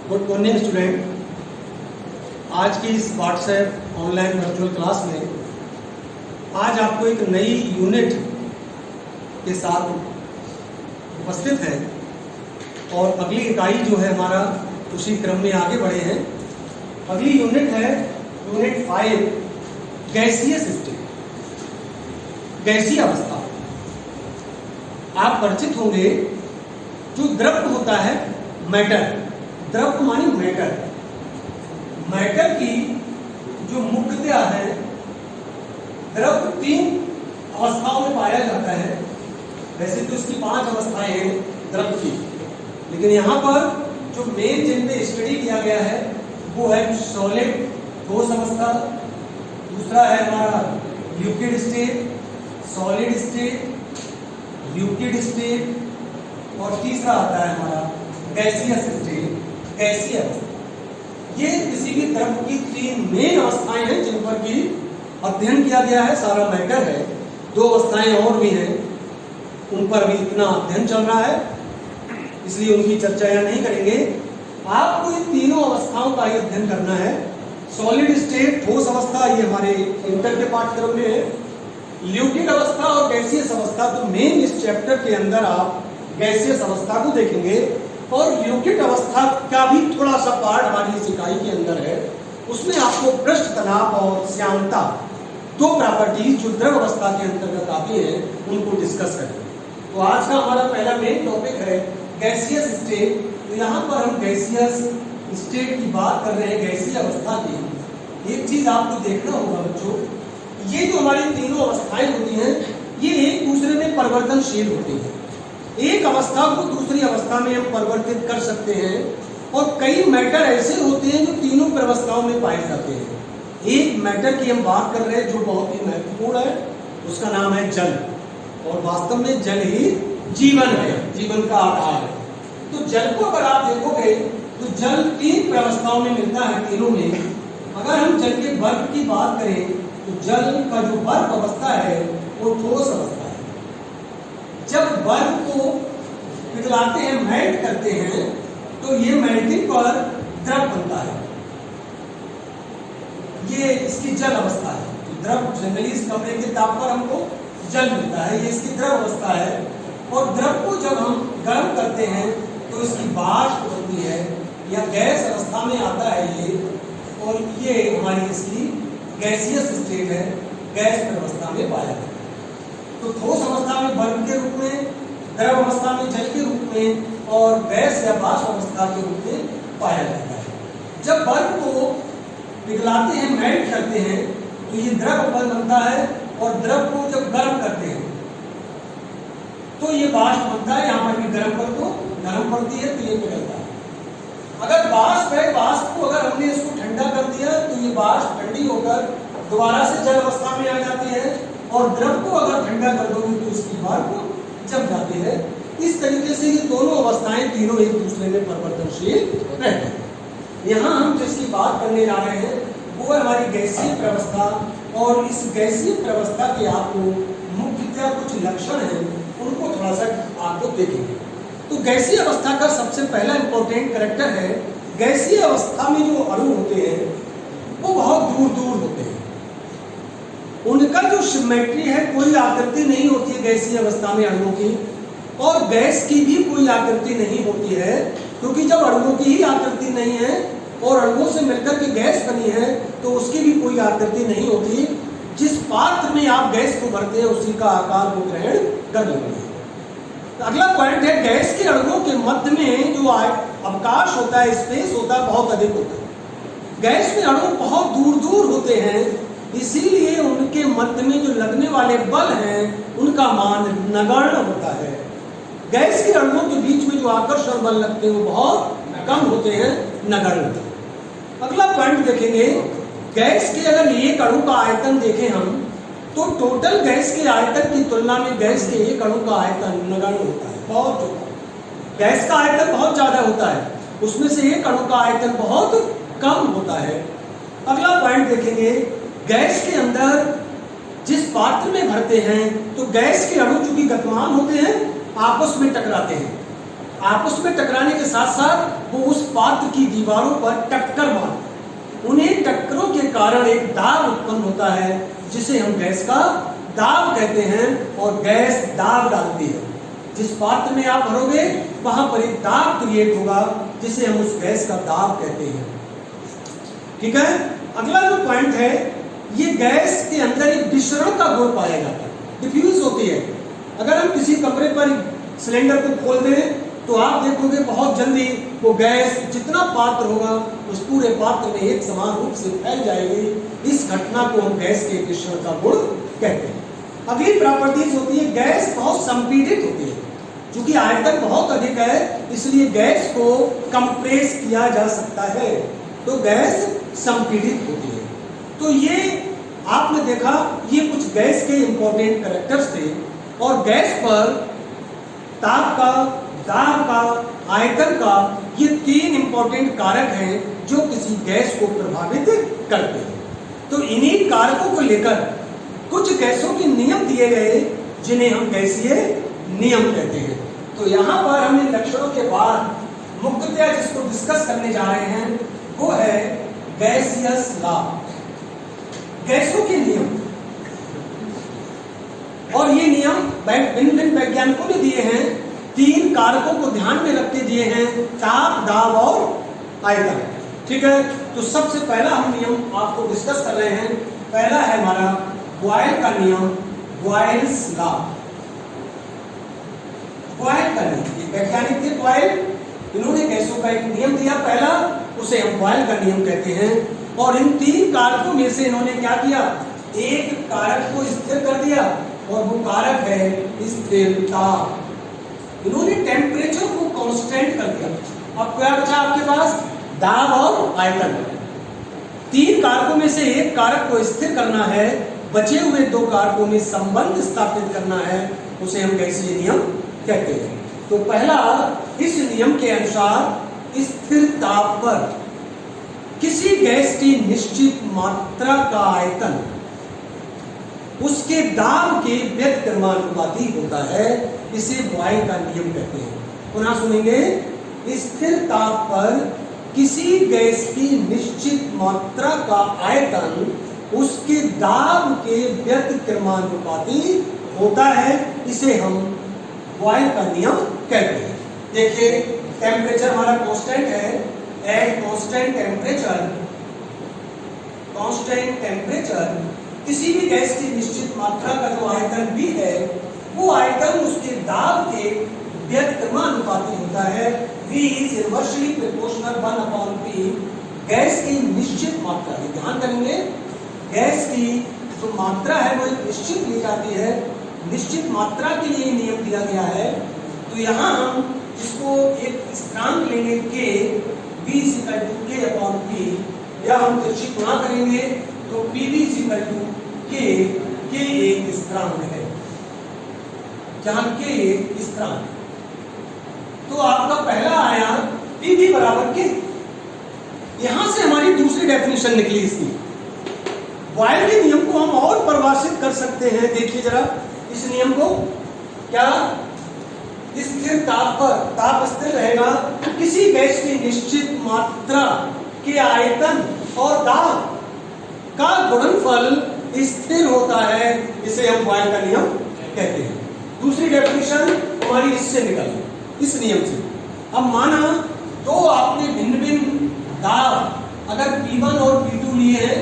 Good morning student. आज की इस व्हाट्सएप ऑनलाइन वर्चुअल क्लास में आज आपको एक नई यूनिट के साथ उपस्थित है और अगली इकाई जो है हमारा उसी क्रम में आगे बढ़े हैं। अगली यूनिट है यूनिट 5, गैसीय सिस्टम, गैसीय अवस्था। आप परिचित होंगे, जो द्रव होता है मैटर, द्रव मानी मैटर, मैटर की जो मुख्यतया है द्रव 3 अवस्थाओं में पाया जाता है। वैसे तो इसकी 5 अवस्थाएं हैं द्रव की, लेकिन यहाँ पर जो मेन जिन पे स्टडी किया गया है वो है सॉलिड ठोस अवस्था, दूसरा है हमारा liquid state, solid state, liquid state और तीसरा आता है हमारा गैसीय स्टेट, गैसीय अवस्था। ये किसी भी द्रव की 3 मेन अवस्थाएं हैं जिन पर की अध्ययन किया गया है, सारा मैटर है। 2 अवस्थाएं और भी हैं, उन पर भी इतना अध्ययन चल रहा है, इसलिए उनकी चर्चा यहाँ नहीं करेंगे। आपको इन तीनों अवस्थाओं का ही अध्ययन करना है। सॉलिड स्टेट ठोस अवस्था ये हमारे इंटर के पाठ्यक्रम में है, लिक्विड अवस्था और गैसीय अवस्था तो मेन इस चैप्टर के अंदर आप गैसीय अवस्था को देखेंगे। और लिक्विड अवस्था का भी थोड़ा सा पार्ट हमारी इस इकाई के अंदर है, उसमें आपको पृष्ठ तनाव और श्यानता 2 प्रॉपर्टीज जो द्रव अवस्था के अंतर्गत आती हैं उनको डिस्कस करेंगे। तो आज का हमारा पहला मेन टॉपिक है गैसीय स्टेट। तो यहाँ पर हम गैसीय स्टेट की बात कर रहे हैं, गैसीय अवस्था की। एक चीज आपको देखना होगा बच्चों, ये जो हमारी तीनों अवस्थाएं होती हैं ये एक दूसरे में परिवर्तनशील होती हैं। एक अवस्था को दूसरी अवस्था में हम परिवर्तित कर सकते हैं और कई मैटर ऐसे होते हैं जो तीनों अवस्थाओं में पाए जाते हैं। एक मैटर की हम बात कर रहे हैं जो बहुत ही महत्वपूर्ण है, उसका नाम है जल, और वास्तव में जल ही जीवन है, जीवन का आधार है। तो जल को अगर आप देखोगे तो जल 3 अवस्थाओं में मिलता है, तीनों में। अगर हम जल के बर्फ की बात करें तो जल का जो बर्फ अवस्था है वो ठोस अवस्था है। जब बर्फ को पिघलाते हैं, मेल्ट करते हैं, तो ये मेल्टिंग पर द्रव बनता है, ये इसकी जल अवस्था है। तो द्रव जनरली इस कमरे के ताप पर हमको जल मिलता है, ये इसकी द्रव अवस्था है। और द्रव को जब हम गर्म करते हैं तो इसकी वाष्प होती है या गैस अवस्था में आता है ये, और ये हमारी इसकी गैसीय स्टेट है, गैस अवस्था में पाया जाता है। तो ठोस अवस्था में बर्फ के रूप में, द्रव अवस्था में जल के रूप में और गैस या वाष्प अवस्था के रूप में पाया जाता है। जब बर्फ को पिघलाते हैं, मेल्ट करते हैं, तो ये द्रव बनता है, और द्रव को जब गर्म करते हैं तो ये वाष्प बनता है। यहाँ पर भी गर्म कर दो, गर्म पड़ती है तो ये पिघलता है। अगर वाष्प है, वाष्प को अगर हमने इसको ठंडा कर दिया तो ये वाष्प ठंडी होकर दोबारा से जल अवस्था में आ जाती है, और द्रव को अगर ठंडा कर दोगे तो इसकी बर्फ जम जाती है। इस तरीके से ये दोनों अवस्थाएं तीनों एक दूसरे में परिवर्तनशील रहते हैं। यहाँ हम जिसकी बात करने जा रहे हैं वो है हमारी गैसीय प्रवस्था, और इस गैसीय प्रवस्था के आपको मुख्यतः कुछ लक्षण हैं, उनको थोड़ा सा आपको देखेंगे। तो गैसीय अवस्था का सबसे पहला इंपॉर्टेंट कैरेक्टर है, गैसीय अवस्था में जो अणु होते हैं वो बहुत दूर दूर होते हैं। उनका जो सिमेट्री है, कोई आकृति नहीं होती है गैसीय अवस्था में अणुओं की, और गैस की भी कोई आकृति नहीं होती है, क्योंकि जब अणुओं की ही आकृति नहीं है और अणुओं से मिलकर के गैस बनी है तो उसकी भी कोई आकृति नहीं होती। जिस पात्र में आप गैस को भरते हैं उसी का आकार वो ग्रहण कर लेते हैं। तो अगला पॉइंट है, गैस के अणुओं के मध्य में जो अवकाश होता है, स्पेस होता है, बहुत अधिक होता है। गैस में अणु बहुत दूर दूर होते हैं, इसीलिए उनके मध्य में जो लगने वाले बल हैं उनका मान नगण्य होता है। गैस के अणुओं के बीच में जो आकर्षण बल लगते हैं वो बहुत कम होते हैं, नगण्य। अगला पॉइंट देखेंगे, गैस के अगर एक अणु का आयतन देखें हम तो टोटल गैस के आयतन की तुलना में गैस के एक अणु का आयतन नगण्य होता है, बहुत छोटा। गैस का आयतन बहुत ज्यादा होता है, उसमें से एक अणु का आयतन बहुत कम होता है। अगला पॉइंट देखेंगे, गैस के अंदर जिस पात्र में भरते हैं तो गैस के अणु चूंकि गतिमान होते हैं आपस में टकराते हैं, आपस में टकराने के साथ साथ वो उस पात्र की दीवारों पर टक्कर मारते हैं। उन्हें टक्करों के कारण एक दाब उत्पन्न होता है जिसे हम गैस का दाब कहते हैं, और गैस दाब डालती है। जिस पात्र में आप भरोगे वहां पर एक दाब क्रिएट होगा जिसे हम उस गैस का दाब कहते हैं। ठीक है, अगला जो पॉइंट है, ये गैस के अंदर एक विसरण का गुण पाया जाता है, डिफ्यूज होती है। अगर हम किसी कमरे पर सिलेंडर को खोल दें तो आप देखोगे बहुत जल्दी वो गैस जितना पात्र होगा उस पूरे पात्र में एक समान रूप से फैल जाएगी। इस घटना को हम गैस के विसरण का गुण कहते हैं। अगली प्रॉपर्टीज होती है, गैस बहुत संपीड़ित होती है। क्योंकि आयतन बहुत अधिक है इसलिए गैस को कंप्रेस किया जा सकता है, तो गैस संपीड़ित होती है। तो ये आपने देखा, ये कुछ गैस के इंपॉर्टेंट कैरेक्टर्स थे। और गैस पर ताप का, दाब का, आयतन का, ये 3 इंपॉर्टेंट कारक हैं जो किसी गैस को प्रभावित करते हैं। तो इन्हीं कारकों को लेकर कुछ गैसों के नियम दिए गए जिन्हें हम गैसीय नियम कहते हैं। तो यहाँ पर हम इन लक्षणों के बाद मुख्यतः जिसको डिस्कस करने जा रहे हैं वो है गैसियस लॉ, गैसों के नियम। और ये नियम भिन्न भिन्न वैज्ञानिकों ने दिए हैं, 3 कारकों को ध्यान में रख के दिए हैं, ताप, दाब और आयतन। ठीक है, तो सबसे पहला हम नियम आपको डिस्कस कर रहे हैं। पहला है हमारा बॉयल का नियम, बॉयल्स लॉ। बॉयल का नियम, ये वैज्ञानिक थे बॉयल, इन्होंने गैसों का एक नियम दिया पहला, उसे हम बॉयल का नियम कहते हैं। और इन 3 कारकों में से इन्होंने क्या किया, एक कारक को स्थिर कर दिया और वो कारक है स्थिरता। इन्होंने टेम्परेचर को कांस्टेंट कर दिया। अब क्या बचा आपके पास, दाब और आयतन। 3 कारकों में से एक कारक को स्थिर करना है, बचे हुए 2 कारकों में संबंध स्थापित करना है, उसे हम गैसीय नियम कहते हैं। तो पहला, इस नियम के अनुसार स्थिर ताप पर किसी गैस की निश्चित मात्रा का आयतन उसके दाब के व्यतिक्रमानुपाती होता है, इसे बॉयल का नियम कहते हैं। पुनः सुनेंगे, स्थिर ताप पर किसी गैस की निश्चित मात्रा का आयतन उसके दाब के व्यतिक्रमानुपाती होता है, इसे हम बॉयल का नियम कहते हैं। देखिए, टेम्परेचर हमारा कांस्टेंट है, एट कांस्टेंट टेम्परेचर किसी भी गैस की निश्चित मात्रा का जो आयतन भी है वो आयतन उसके दाब के व्यतिक्रमानुपाती होता है। V is inversely proportional 1/P। Gas की निश्चित मात्रा, ध्यान करेंगे, गैस की जो मात्रा है वो एक निश्चित ली जाती है, निश्चित मात्रा के लिए नियम दिया गया है। तो यहाँ हम इसको एक स्थिरांक लेंगे K, V = K/P, या हम तिरछी गुणा करेंगे तो PV = K एक स्थिरांक है, जहां K एक स्थिरांक। तो आपका पहला आया PV = K। यहां से हमारी दूसरी डेफिनेशन निकली इसकी। बॉयल के नियम को हम और परिभाषित कर सकते हैं, देखिए जरा इस नियम को। क्या, स्थिर ताप पर, ताप स्थिर रहेगा, किसी गैस की निश्चित मात्रा के आयतन और दाब का गुणनफल स्थिर होता है, इसे हम बॉयल का नियम कहते हैं। दूसरी डेफिनेशन हमारी इससे निकली, इस नियम से। अब माना तो आपने भिन्न भिन्न दाब अगर P1 और P2 लिए हैं,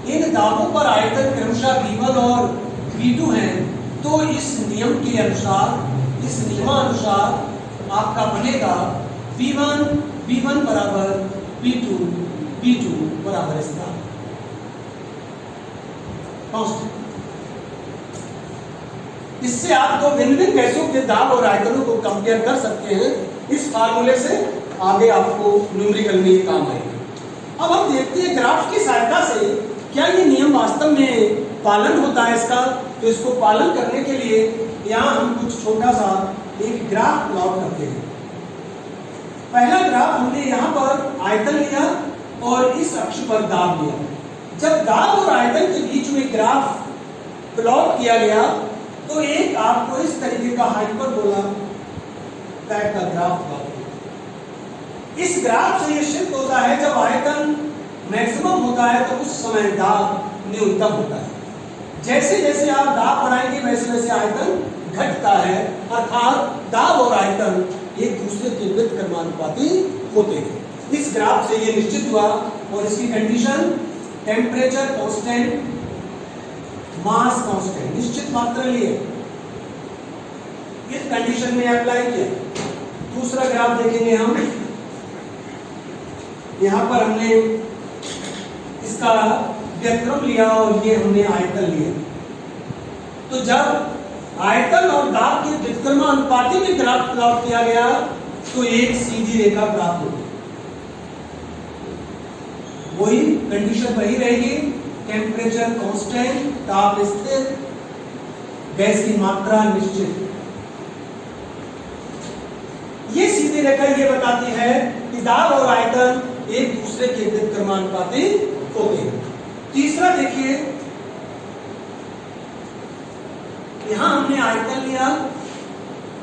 इन दाबों पर आयतन क्रमशः V1 और V2 हैं, तो इस नियम के अनुसार, इस नियमानुसार आपका बनेगा V1 = P2 = स्थिरांक। इससे आप दो भिन्न भिन्न गैसों के दाब और आयतनों को कंपेयर कर सकते हैं। इस फार्मूले से आगे आपको न्यूमेरिकल में ये काम आएगा। अब हम देखते हैं ग्राफ की सहायता से क्या ये नियम वास्तव में पालन होता है इसका। तो इसको पालन करने के लिए यहाँ हम कुछ छोटा सा एक ग्राफ प्लॉट करते हैं। पहला ग्राफ हमने यहाँ पर आयतन लिया और इस अक्ष पर दाब लिया। जब दाब और आयतन के बीच में ग्राफ प्लॉट किया गया तो एक आपको इस तरीके का हाइपरबोला टाइप का ग्राफ होगा। इस ग्राफ से ये सिद्ध होता है जब आयतन मैक्सिमम होता है तो उस समय दाब न्यूनतम होता है। जैसे जैसे आप दाब बढ़ाएंगे वैसे वैसे आयतन घटता है, अर्थात दाब और आयतन एक दूसरे के व्युत्क्रमानुपाती होते हैं। इस ग्राफ से ये निश्चित हुआ और इसकी condition temperature constant, mass constant, निश्चित मात्रा लिए इस कंडीशन में अप्लाई किया। दूसरा ग्राफ देखेंगे हम, यहां पर हमने इसका व्युत्क्रम लिया और ये हमने आयतन लिया। तो जब आयतन और दाब के व्युत्क्रमानुपाती में ग्राफ प्लॉट किया गया तो एक सीधी रेखा प्राप्त होगी। वही कंडीशन वही रहेगी, टेम्परेचर कांस्टेंट, ताप स्थिर, गैस की मात्रा निश्चित। ये सीधी रेखा ये बताती है कि दाब और आयतन एक दूसरे के व्युत्क्रमानुपाती होते हैं। तीसरा देखिए, यहां हमने आयतन लिया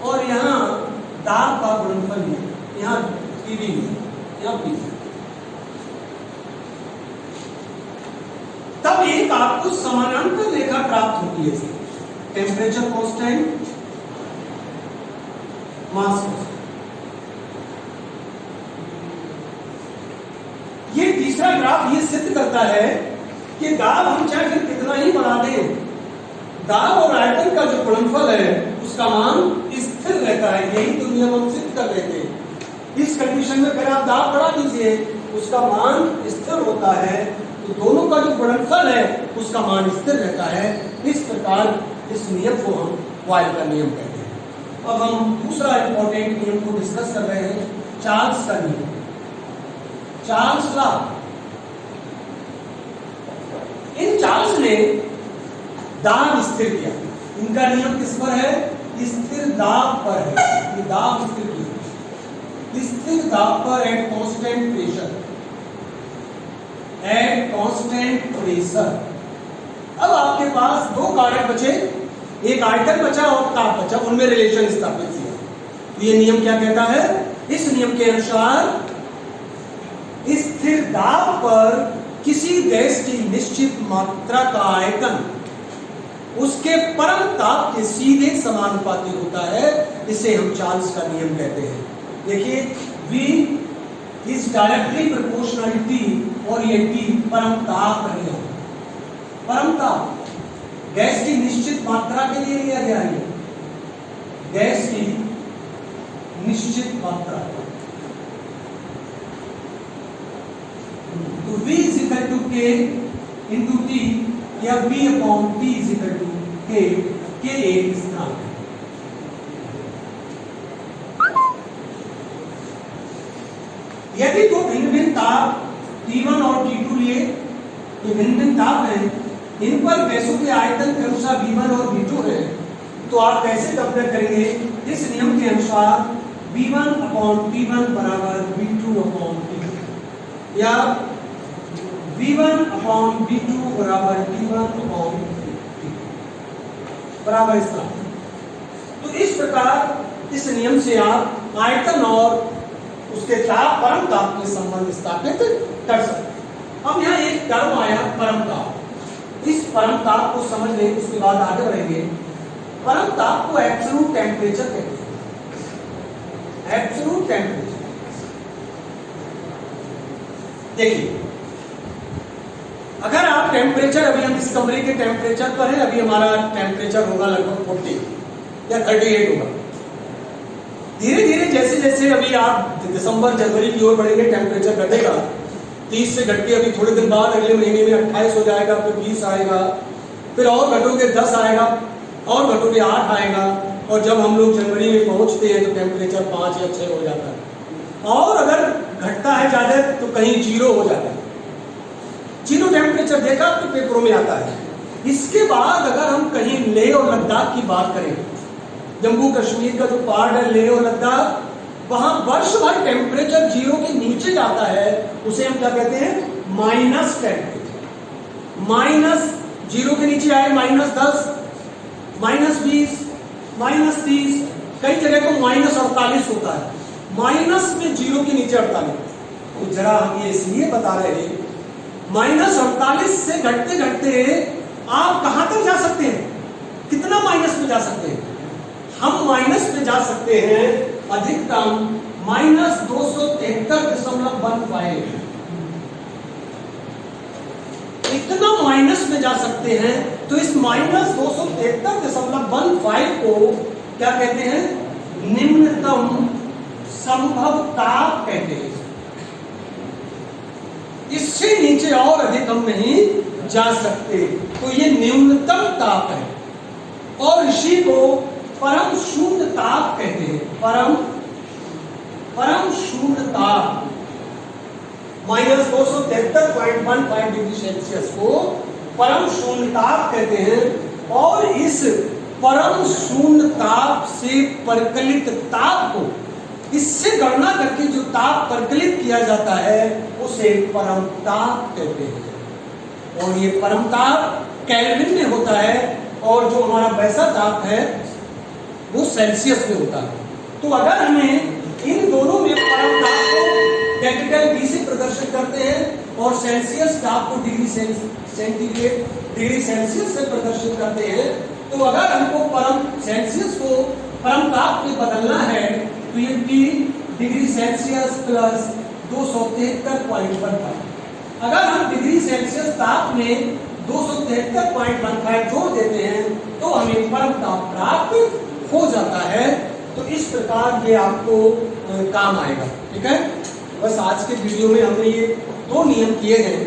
और यहां दाब का गुणनफल लिया, यहां पीवी लिया, यहां पीवी। तब एक आपको समानांतर रेखा प्राप्त होती है, टेम्परेचर कांस्टेंट, मास कांस्टेंट। ये तीसरा ग्राफ ये सिद्ध करता है कि दाब हम चाहे फिर कितना ही बढ़ा दें, दाब और आयतन का जो गुणनफल है उसका मान स्थिर रहता है। यही तो नियम हम सिद्ध कर रहे थे। इस कंडीशन में फिर आप दाब बढ़ा दीजिए, उसका मान स्थिर होता है, तो दोनों का जो गुणनफल है उसका मान स्थिर रहता है। इस प्रकार इस नियम को हम बॉयल का नियम कहते हैं। अब हम दूसरा इंपॉर्टेंट नियम को डिस्कस कर रहे हैं, चार्ल्स का नियम, चार्ल्स लॉ। इन चार्ल्स ने दाब स्थिर किया। इनका नियम किस पर है? स्थिर दाब पर है। ये दाब स्थिर किया, स्थिर दाब पर at constant pressure, at constant pressure. अब आपके पास दो कारक बचे, एक आयतन बचा और ताप बचा, उनमें रिलेशन स्थापित किया। ये नियम क्या कहता है? इस नियम के अनुसार स्थिर दाब पर किसी गैस की निश्चित मात्रा का आयतन उसके परम ताप के सीधे समानुपाती होता है। इसे हम चार्ल्स का नियम कहते हैं। देखिए, V is directly proportional T और ये T परम ताप का नियम। परम ताप गैस की निश्चित मात्रा के लिए लिया गया है, गैस की निश्चित मात्रा। तो V is equal to K into T या V upon T is equal to K, K एक स्थिरांक है। यदि दो भिन्न भिन्न ताप T1 और T2 लिए, ये भिन्न भिन्न ताप हैं, इन पर गैसों के आयतन के अनुसार V1 और V2 है, तो आप कैसे कंपेयर करेंगे? इस नियम के अनुसार V1 upon T1 बराबर V2 upon T2 या V1 upon V2 बराबर T1 upon T2 बराबर इस तरह। तो इस प्रकार इस नियम से आप आयतन और उसके ताप, परम ताप के संबंध स्थापित कर सकते। अब यहाँ एक टर्म आया परम ताप। इस परम ताप को समझ लें, उसके बाद आगे बढ़ेंगे। परम ताप को एब्सोल्यूट टेम्परेचर कहते हैं। एब्सोल्यूट टेम्परेचर देखिए, अगर आप टेम्परेचर, अभी हम इस कमरे के टेम्परेचर पर है, अभी हमारा टेम्परेचर होगा लगभग 40 या 38 होगा। धीरे धीरे जैसे जैसे अभी आप दिसंबर जनवरी की ओर बढ़ेंगे, टेम्परेचर घटेगा। 30 से घट के अभी थोड़े दिन बाद अगले महीने में 28 हो जाएगा, फिर 20 आएगा, फिर और घटोगे 10 आएगा, और घटोगे 8 आएगा, और जब हम लोग जनवरी में पहुंचते हैं तो टेम्परेचर 5 या 6 हो जाता है। और अगर घटता है ज्यादा तो कहीं 0 हो जाता है। 0 टेम्परेचर देखा तो पेपरों में आता है। इसके बाद अगर हम कहीं लेह और लद्दाख की बात करें, जम्मू कश्मीर का जो पार्ट है लेह और लद्दाख, वहां वर्ष भर टेम्परेचर 0 के नीचे जाता है। उसे हम क्या कहते हैं? Minus temperature. माइनस 0 के नीचे आए -10, -20, -30, कई जगह तो -48 होता है, माइनस में 0 के नीचे 48। तो जरा हम ये इसलिए बता रहे हैं, -48 से घटते घटते आप कहां तक जा सकते हैं, कितना माइनस में जा सकते हैं? हम माइनस में जा सकते हैं अधिकतम -273.15, इतना माइनस में जा सकते हैं। तो इस -273.15 को क्या कहते हैं? निम्नतम संभव ताप कहते हैं। इससे नीचे और अधिक हम नहीं जा सकते, तो ये न्यूनतम ताप है और इसी को परम शून्य ताप कहते हैं। परम शून्य ताप -273.15 डिग्री सेल्सियस को परम शून्य ताप कहते हैं। और इस परम शून्य ताप से परिकलित ताप को, इससे गणना करके जो ताप परिकलित किया जाता है उसे परम ताप कहते हैं। और ये परम ताप केल्विन में होता है और जो हमारा वैसा ताप है वो सेल्सियस में होता है। तो अगर हमें इन दोनों में परम ताप को कैपिटल डी से प्रदर्शित करते हैं और सेल्सियस ताप को डिग्री सेंटीग्रेड डिग्री सेल्सियस से प्रदर्शित करते हैं, तो अगर हमको परम सेल्सियस को परम ताप में बदलना है तो ये T डिग्री सेल्सियस प्लस 273.15। अगर हम डिग्री सेल्सियस ताप में 273.15 जोड़ देते हैं तो हमें परम ताप प्राप्त हो जाता है। तो इस प्रकार ये आपको काम आएगा। ठीक है, बस आज के वीडियो में हमने ये 2 नियम किए हैं।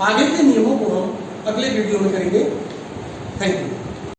आगे के नियमों को हम अगले वीडियो में करेंगे। Thank you.